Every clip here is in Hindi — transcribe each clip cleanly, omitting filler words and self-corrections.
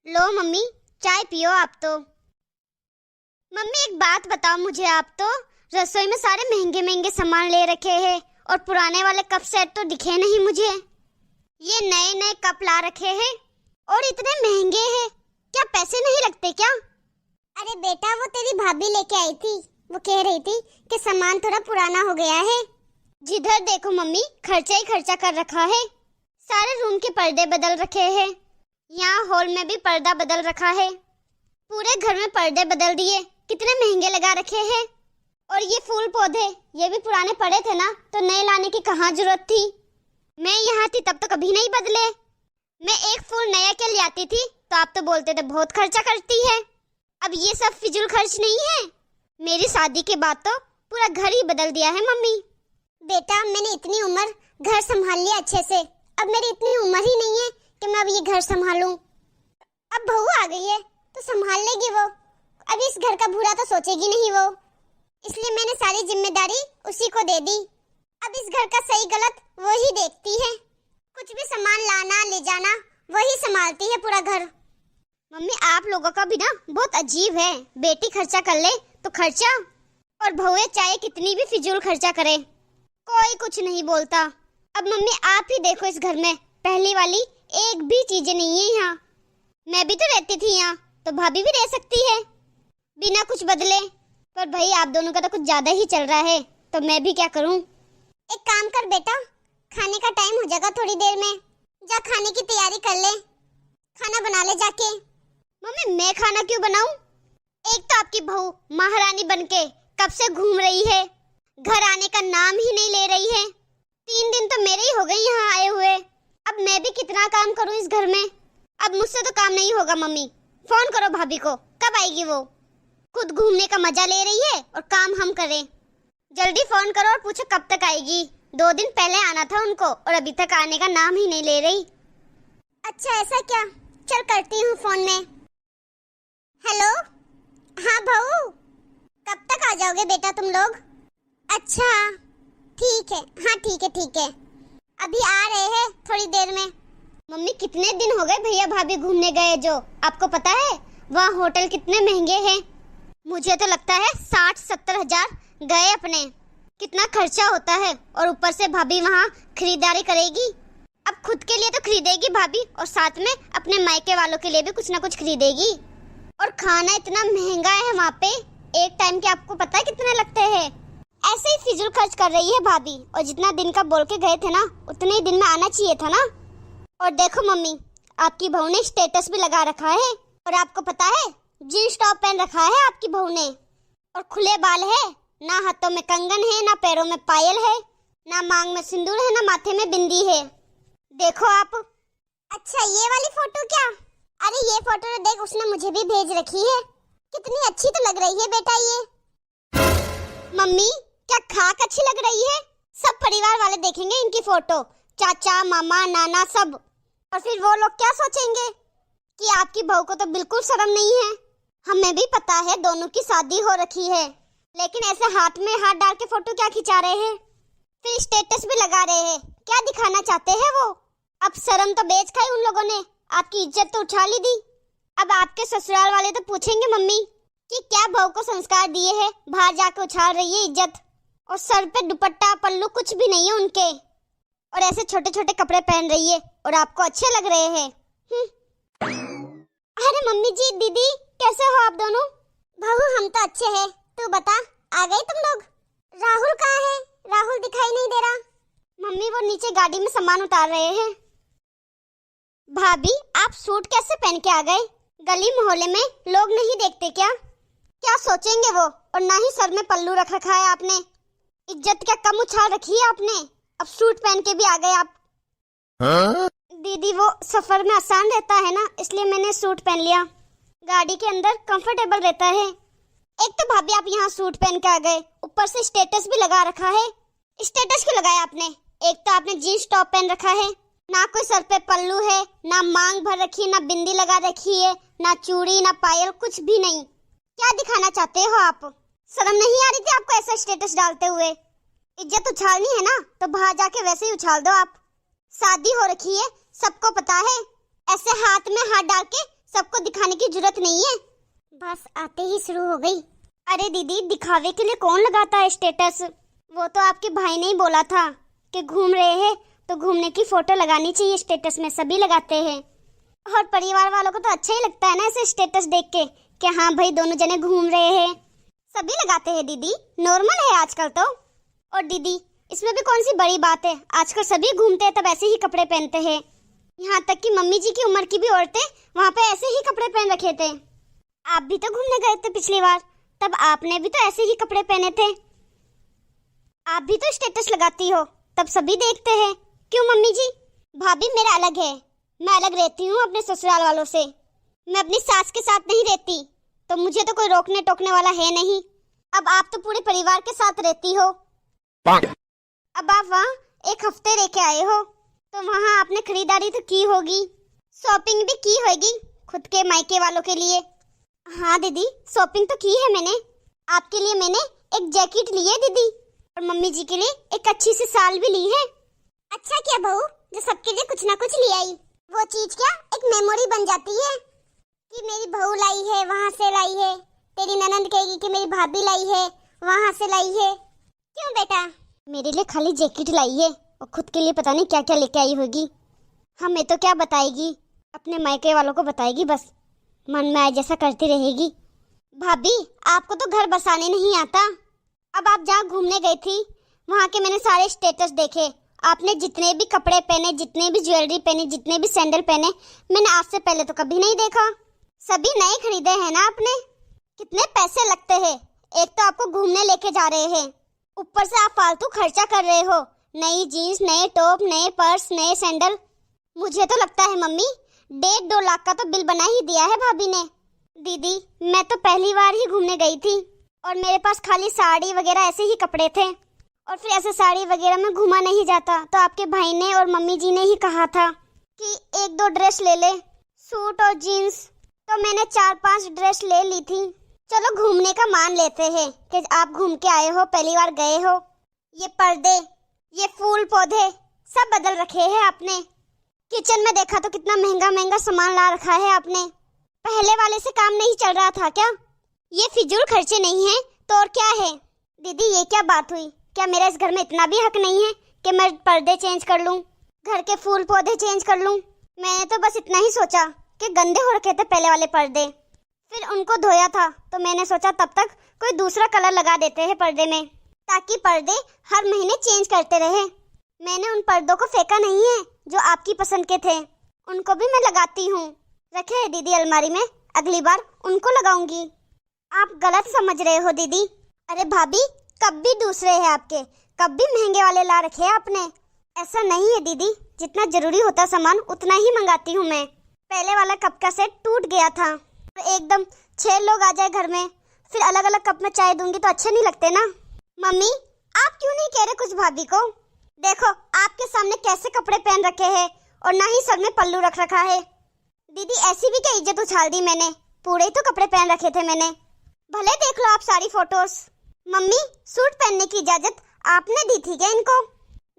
लो मम्मी, चाय पियो आप तो। मम्मी एक बात बताओ मुझे, आप तो रसोई में सारे महंगे महंगे सामान ले रखे हैं और पुराने वाले कप सेट तो दिखे नहीं मुझे। ये नए नए कप ला रखे हैं और इतने महंगे हैं, क्या पैसे नहीं लगते क्या? अरे बेटा, वो तेरी भाभी लेके आई थी, वो कह रही थी कि सामान थोड़ा पुराना हो गया है। जिधर देखो मम्मी खर्चा ही खर्चा कर रखा है। सारे रूम के पर्दे बदल रखे हैं, यहाँ हॉल में भी पर्दा बदल रखा है, पूरे घर में पर्दे बदल दिए, कितने महंगे लगा रखे हैं। और ये फूल पौधे, ये भी पुराने पड़े थे ना, तो नए लाने की कहाँ जरूरत थी? मैं यहाँ थी तब तो कभी नहीं बदले। मैं एक फूल नया के ले आती थी तो आप तो बोलते थे बहुत खर्चा करती है। अब ये सब फिजूल खर्च नहीं है। मेरी शादी के बाद तो पूरा घर ही बदल दिया है मम्मी। बेटा, मैंने इतनी उम्र घर संभाल लिया अच्छे से, अब मेरी इतनी उम्र ही नहीं है कि मैं अब ये घर संभालूं। अब बहू आ गई है तो संभाल लेगी वो, अब इस घर का बुरा तो सोचेगी नहीं वो, इसलिए मैंने सारी जिम्मेदारी उसी को दे दी। अब इस घर का सही गलत वो ही देखती है, कुछ भी सामान लाना ले जाना वही संभालती है पूरा घर। मम्मी आप लोगों का भी ना बहुत अजीब है, बेटी खर्चा कर ले तो खर्चा, और बहुएं चाहे कितनी भी फिजूल खर्चा करे कोई कुछ नहीं बोलता। अब मम्मी आप ही देखो, इस घर में पहली वाली एक भी चीजें नहीं है यहाँ। मैं भी तो रहती थी यहाँ, तो भाभी भी रह सकती है बिना कुछ बदले, पर भाई आप दोनों का तो कुछ ज्यादा ही चल रहा है, तो मैं भी क्या करूँ। एक काम कर बेटा, खाने का टाइम हो जाएगा थोड़ी देर में, जा खाने की तैयारी कर ले, खाना बना ले जाके। मम्मी मैं खाना क्यों बनाऊं? एक तो आपकी बहू महारानी बनके कब से घूम रही है, घर आने का नाम ही नहीं ले रही है। 3 दिन तो मेरे ही हो गए यहाँ आए हुए, अब मैं भी कितना काम करूँ इस घर में। अब मुझसे तो काम नहीं होगा मम्मी, फोन करो भाभी को, कब आएगी वो? खुद घूमने का मजा ले रही है और काम हम करें। जल्दी फोन करो और पूछो कब तक आएगी। 2 दिन पहले आना था उनको और अभी तक आने का नाम ही नहीं ले रही। अच्छा ऐसा क्या, चल करती हूँ फोन में। हेलो, हाँ बहू, कब तक आ जाओगे बेटा तुम लोग? अच्छा ठीक है, हाँ ठीक है, अभी आ रहे हैं थोड़ी देर में। मम्मी कितने दिन हो गए भैया भाभी घूमने गए, जो आपको पता है वहाँ होटल कितने महंगे हैं? मुझे तो लगता है 60-70 हजार गए अपने। कितना खर्चा होता है, और ऊपर से भाभी वहाँ खरीदारी करेगी। अब खुद के लिए तो खरीदेगी भाभी, और साथ में अपने मायके वालों के लिए भी कुछ ना कुछ खरीदेगी। और खाना इतना महंगा है वहाँ पे, एक टाइम के आपको पता है कितने लगते हैं? ऐसे ही फिजूल खर्च कर रही है भाभी, और जितना दिन का बोल के गए थे ना, उतने ही दिन में आना चाहिए था ना। और देखो मम्मी, आपकी बहू ने स्टेटस भी लगा रखा है, और आपको पता है जींस टॉप पहन रखा है आपकी बहू ने, और खुले बाल है, ना हाथों में कंगन है, ना पैरों में पायल है, ना मांग में सिंदूर है, ना माथे में बिंदी है। देखो आप। अच्छा ये वाली फोटो क्या? अरे ये फोटो देख, उसने मुझे भी भेज रखी है, कितनी अच्छी तो लग रही है बेटा ये। मम्मी क्या खाक अच्छी लग रही है? सब परिवार वाले देखेंगे इनकी फोटो, चाचा मामा नाना सब, और फिर वो लोग क्या सोचेंगे कि आपकी बहू को तो बिल्कुल शर्म नहीं है। हमें भी पता है दोनों की शादी हो रखी है, लेकिन ऐसे हाथ में हाथ डाल के फोटो क्या खिंचा रहे हैं, फिर स्टेटस भी लगा रहे हैं, क्या दिखाना चाहते हैं वो? अब शर्म तो बेच खाई उन लोगों ने, आपकी इज्जत तो उछाल ही दी। अब आपके ससुराल वाले तो पूछेंगे मम्मी कि क्या बहू को संस्कार दिए हैं, बाहर जाके उछाल रही है इज्जत, और सर पे दुपट्टा पल्लू कुछ भी नहीं है उनके, और ऐसे छोटे छोटे कपड़े पहन रही है और आपको अच्छे लग रहे हैं। अरे मम्मी जी, दीदी कैसे हो आप दोनों? बहू हम तो अच्छे हैं, तू बता आ गए तुम लोग? राहुल कहाँ है? राहुल दिखाई नहीं दे रहा। मम्मी वो नीचे गाड़ी में सामान उतार रहे हैं। भाभी आप सूट कैसे पहन के आ गए? गली मोहल्ले में लोग नहीं देखते क्या? क्या सोचेंगे वो? और ना ही सर में पल्लू रख रखा है आपने, इज्जत क्या कम उछाल रखी है आपने? अब सूट पहन के भी आ गए आप। हाँ? दीदी वो सफर में आसान रहता है ना, इसलिए मैंने सूट पहन लिया, गाड़ी के अंदर कंफर्टेबल रहता है। एक तो भाभी आप यहाँ सूट पहन के आ गए, ऊपर से स्टेटस भी लगा रखा है। स्टेटस क्यों लगाया आपने? एक तो आपने जीन्स टॉप पहन रखा है, ना कोई सर पे पल्लू है, ना मांग भर रखी है, ना बिंदी लगा रखी है, ना चूड़ी ना पायल, कुछ भी नहीं। क्या दिखाना चाहते हो आप? शर्म नहीं आ रही थी आपको ऐसा स्टेटस डालते हुए? इज्जत उछालनी है ना तो बाहर जाके वैसे ही उछाल दो आप। शादी हो रखी है, सबको पता है, ऐसे हाथ में हाथ डाल के सबको दिखाने की जरूरत नहीं है। बस आते ही शुरू हो गई। अरे दीदी, दिखावे के लिए कौन लगाता है स्टेटस? वो तो आपके भाई ने ही बोला था कि घूम रहे हैं तो घूमने की फोटो लगानी चाहिए स्टेटस में, सभी लगाते हैं। और परिवार वालों को तो अच्छा ही लगता है ना ऐसे स्टेटस देख के कि हाँ भाई दोनों जने घूम रहे हैं, सभी लगाते हैं दीदी, नॉर्मल है आजकल तो। और दीदी इसमें भी कौन सी बड़ी बात है, आजकल सभी घूमते हैं तब ऐसे ही कपड़े पहनते हैं। यहाँ तक कि मम्मी जी की उम्र की भी औरतें वहाँ पे ऐसे ही कपड़े पहन रखे थे। आप भी तो घूमने गए थे पिछली बार, तब आपने भी तो ऐसे ही कपड़े पहने थे। आप भी तो स्टेटस लगाती हो तब सभी देखते हैं, क्यों मम्मी जी? भाभी मेरा अलग है, मैं अलग रहती हूँ अपने ससुराल वालों से। मैं अपनी सास के साथ नहीं रहती तो मुझे तो कोई रोकने टोकने वाला है नहीं। अब आप तो पूरे परिवार के साथ रहती हो। अब आप वहाँ एक हफ्ते रह के आए हो तो वहाँ आपने खरीदारी तो की होगी, शॉपिंग भी की होगी खुद के मायके वालों के लिए। हाँ दीदी, शॉपिंग तो की है मैंने। आपके लिए मैंने एक जैकेट ली है दीदी, और मम्मी जी के लिए एक अच्छी सी साल भी ली है। अच्छा क्या बहू, जो सबके लिए कुछ ना कुछ ले आई, वो चीज क्या एक मेमोरी बन जाती है कि मेरी बहू लाई है, वहाँ से लाई है। तेरी ननंद कहेगी कि मेरी भाभी लाई है, वहाँ से लाई है। क्यों बेटा? मेरे लिए खाली जैकेट लाई है और खुद के लिए पता नहीं क्या क्या लेके आई होगी। हमें तो क्या बताएगी, अपने मायके वालों को बताएगी, बस मन में आए जैसा करती रहेगी। भाभी आपको तो घर बसाने नहीं आता। अब आप जहाँ घूमने गई थी वहाँ के मैंने सारे स्टेटस देखे, आपने जितने भी कपड़े पहने, जितने भी ज्वेलरी पहने, जितने भी सैंडल पहने, मैंने आज से पहले तो कभी नहीं देखा। सभी नए खरीदे हैं ना आपने? कितने पैसे लगते हैं, एक तो आपको घूमने लेके जा रहे हैं, ऊपर से आप फालतू खर्चा कर रहे हो, नई जीन्स, नए टॉप, नए पर्स, नए सैंडल। मुझे तो लगता है मम्मी 1.5-2 लाख का तो बिल बना ही दिया है भाभी ने। दीदी मैं तो पहली बार ही घूमने गई थी और मेरे पास खाली साड़ी वगैरह ऐसे ही कपड़े थे, और फिर ऐसे साड़ी वगैरह में घूमा नहीं जाता, तो आपके भाई ने और मम्मी जी ने ही कहा था कि 1-2 ड्रेस ले ले, सूट और जीन्स। तो मैंने 4-5 ड्रेस ले ली थी। चलो घूमने का मान लेते हैं कि आप घूम के आए हो, पहली बार गए हो। ये पर्दे, ये फूल पौधे सब बदल रखे हैं आपने। किचन में देखा तो कितना महंगा महंगा सामान ला रखा है आपने। पहले वाले से काम नहीं चल रहा था क्या? ये फिजूल खर्चे नहीं है तो और क्या है? दीदी ये क्या बात हुई, क्या मेरा इस घर में इतना भी हक नहीं है कि मैं पर्दे चेंज कर लूं, घर के फूल पौधे चेंज कर लूं? मैंने तो बस इतना ही सोचा कि गंदे हो रखे थे पहले वाले पर्दे, फिर उनको धोया था तो मैंने सोचा तब तक कोई दूसरा कलर लगा देते हैं पर्दे में, ताकि पर्दे हर महीने चेंज करते रहे। मैंने उन पर्दों को फेंका नहीं है जो आपकी पसंद के थे, उनको भी मैं लगाती हूँ, रखे हैं दीदी अलमारी में, अगली बार उनको लगाऊंगी। आप गलत समझ रहे हो दीदी। अरे भाभी कब भी दूसरे हैं आपके, कब भी महंगे वाले ला रखे हैं आपने। ऐसा नहीं है दीदी, जितना जरूरी होता सामान उतना ही मंगाती हूँ मैं। पहले वाला कप का सेट टूट गया था, एकदम 6 लोग आ जाए घर में, फिर अलग अलग कप में चाय दूंगी तो अच्छे नहीं लगते ना। मम्मी आप क्यों नहीं कह रहे कुछ भाभी को? देखो आपके सामने कैसे कपड़े पहन रखे हैं और ना ही सर में पल्लू रख रखा है। दीदी ऐसी भी क्या इज्जत उछाल दी मैंने, पूरे ही तो कपड़े पहन रखे थे मैंने। भले देख लो आप सारी फोटोज। मम्मी सूट पहनने की इजाजत आपने दी थी क्या इनको?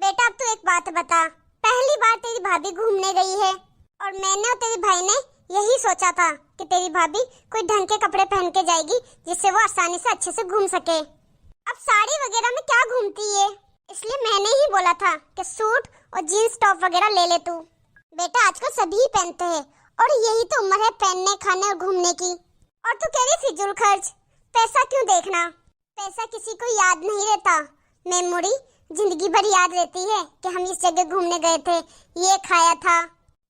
बेटा अब तू एक बात बता, पहली बार तेरी भाभी घूमने गई है और मैंने और तेरे भाई ने यही सोचा था कि तेरी भाभी कोई ढंग के कपड़े पहन के जाएगी जिससे वो आसानी से अच्छे से घूम सके। अब साड़ी वगैरह में क्या घूमती है, इसलिए मैंने ही बोला था कि सूट और जीन्स टॉप वगैरह ले ले तू। बेटा आजकल सभी ही पहनते हैं और यही तो उम्र है पहनने, खाने और घूमने की। और तू कह रही फिजूल खर्च, पैसा क्यों देखना, पैसा किसी को याद नहीं रहता, मेमोरी जिंदगी भर याद रहती है कि हम इस जगह घूमने गए थे, ये खाया था,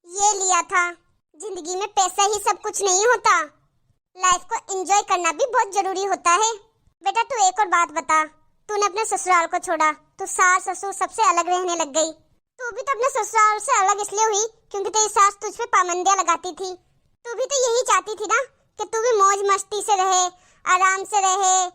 ये लिया था। जिंदगी में पैसा ही सब कुछ नहीं होता, लाइफ को एंजॉय करना भी बहुत जरूरी होता है। बेटा तू एक और बात बता, तूने अपने ससुराल को छोड़ा, तू सास ससुर सबसे अलग रहने लग गई। तू भी तो अपने ससुराल से अलग इसलिए हुई क्योंकि तेरी सास तुझ पे पाबंदियां लगाती थी। तू भी तो यही चाहती थी ना कि तू भी मौज मस्ती से रहे, आराम से रहे,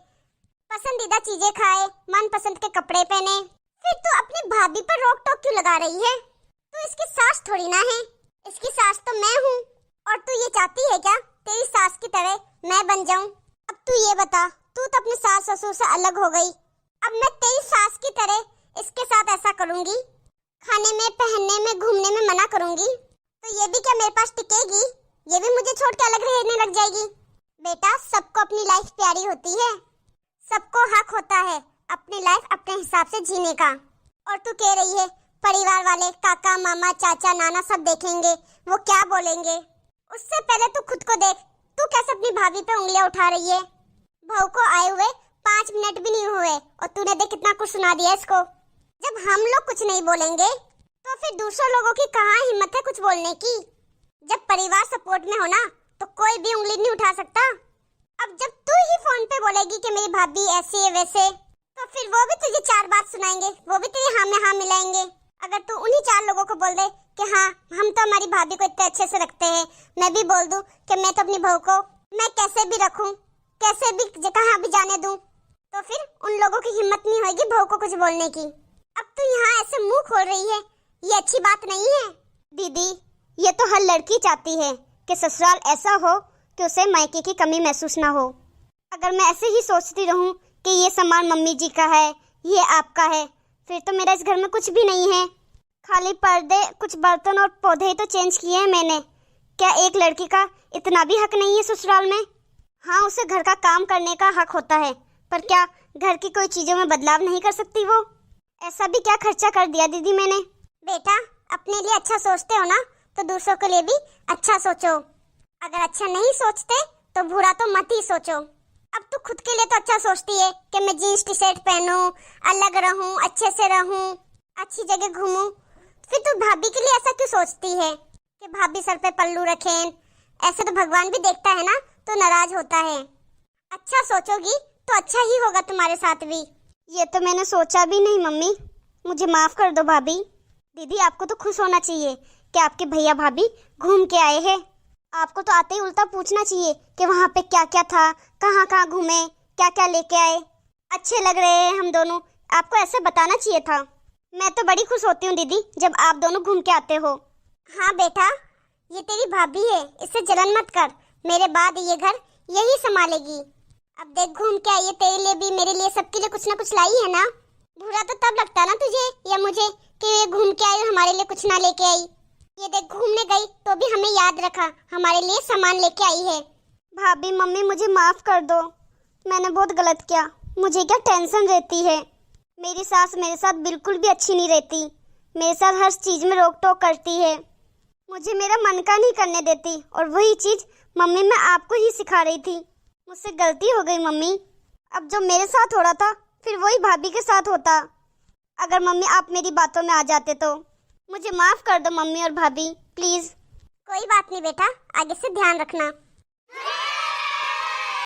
पसंदीदा चीजें खाए, मन पसंद के कपड़े पहने। फिर तू अपनी भाभी पर रोक टोक क्यों लगा रही है? तू इसकी सास थोड़ी ना है, इसकी सास तो मैं हूँ। और तू ये चाहती है क्या तेरी सास की तरह मैं बन जाऊं? अब तू ये बता, तू तो अपने सास ससुर से अलग हो गई, अब मैं तेरी सास की तरह इसके साथ ऐसा करूंगी, खाने में, पहनने में, घूमने में मना करूंगी, तो ये भी क्या मेरे पास टिकेगी? ये भी मुझे छोड़ के अलग रहने लग जाएगी। बेटा, सबको अपनी लाइफ प्यारी होती है, सबको हक होता है अपनी लाइफ अपने हिसाब से जीने का। और तू कह रही है परिवार वाले काका मामा चाचा नाना सब देखेंगे, वो क्या बोलेंगे। उससे पहले तू खुद को देख, तू कैसे अपनी भाभी पे उंगलियां उठा रही है। बहू को आए हुए 5 मिनट भी नहीं हुए और तूने देख कितना कुछ सुना दिया इसको। जब हम लोग कुछ नहीं बोलेंगे तो फिर दूसरे लोगों की कहाँ हिम्मत है कुछ बोलने की। जब परिवार सपोर्ट में हो ना तो कोई भी उंगली नहीं उठा सकता। अब जब तू ही फोन पे बोलेगी कि मेरी भाभी ऐसी है वैसे, तो फिर वो भी तुझे 4 बात सुनाएंगे, वो भी तुझे हाँ में हाँ मिलाएंगे। अगर तू उन्हीं 4 लोगों को बोल दे कि हाँ हम तो हमारी भाभी को इतने अच्छे से रखते हैं, मैं भी बोल दूं कि मैं तो अपनी बहू को मैं कैसे भी रखूं, कैसे भी कहाँ भी जाने दूं, तो फिर उन लोगों की हिम्मत नहीं होगी बहू को कुछ बोलने की। अब तू यहाँ ऐसे मुंह खोल रही है, ये अच्छी बात नहीं है। दीदी, ये तो हर लड़की चाहती है कि ससुराल ऐसा हो कि उसे मायके की कमी महसूस ना हो। अगर मैं ऐसे ही सोचती रहूं कि ये सामान मम्मी जी का है, ये आपका है, फिर तो मेरा इस घर में कुछ भी नहीं है। खाली पर्दे, कुछ बर्तन और पौधे ही तो चेंज किए हैं मैंने। क्या एक लड़की का इतना भी हक नहीं है ससुराल में? हाँ, उसे घर का काम करने का हक होता है, पर क्या घर की कोई चीजों में बदलाव नहीं कर सकती वो? ऐसा भी क्या खर्चा कर दिया दीदी मैंने? बेटा, अपने लिए अच्छा सोचते हो ना तो दूसरों के लिए भी अच्छा सोचो। अगर अच्छा नहीं सोचते तो बुरा तो मत ही सोचो। अब तू खुद के लिए तो अच्छा सोचती है कि मैं जीन्स टी शर्ट पहनूं, अलग रहूं, अच्छे से रहूं, अच्छी जगह घूमूं। फिर तू भाभी के लिए ऐसा क्यों सोचती है कि भाभी सर पे पल्लू रखें? ऐसे तो भगवान भी देखता है ना, तो नाराज होता है। अच्छा सोचोगी तो अच्छा ही होगा तुम्हारे साथ भी। ये तो मैंने सोचा भी नहीं मम्मी, मुझे माफ कर दो भाभी। दीदी, आपको तो खुश होना चाहिए कि आपके भैया भाभी घूम के आए हैं। आपको तो आते ही उल्टा पूछना चाहिए कि वहाँ पे क्या क्या था, कहाँ कहाँ घूमे, क्या क्या लेके आए, अच्छे लग रहे हैं हम दोनों। आपको ऐसे बताना चाहिए था। मैं तो बड़ी खुश होती हूँ दीदी जब आप दोनों घूम के आते हो। हाँ बेटा, ये तेरी भाभी है, इससे जलन मत कर। मेरे बाद ये घर यही संभालेगी। अब देख, घूम के आई है, तेरे लिए भी मेरे लिए सबके लिए कुछ ना कुछ लाई है ना। बुरा तो तब लगता ना तुझे या मुझे कि ये घूम के आई हमारे लिए कुछ ना लेके आई। ये देख, घूमने गई तो भी हमें याद रखा, हमारे लिए सामान लेके आई है। भाभी, मम्मी मुझे माफ कर दो, मैंने बहुत गलत किया। मुझे क्या टेंशन रहती है। मेरी सास मेरे साथ बिल्कुल भी अच्छी नहीं रहती, मेरे साथ हर चीज में रोक टोक करती है, मुझे मेरा मन का नहीं करने देती। और वही चीज मम्मी मैं आपको ही सिखा रही थी। मुझसे गलती हो गई मम्मी। अब जो मेरे साथ हो रहा था फिर वही भाभी के साथ होता। अगर मम्मी आप मेरी बातों में आ जाते तो मुझे माफ कर दो मम्मी और भाभी, प्लीज। कोई बात नहीं बेटा, आगे से ध्यान रखना।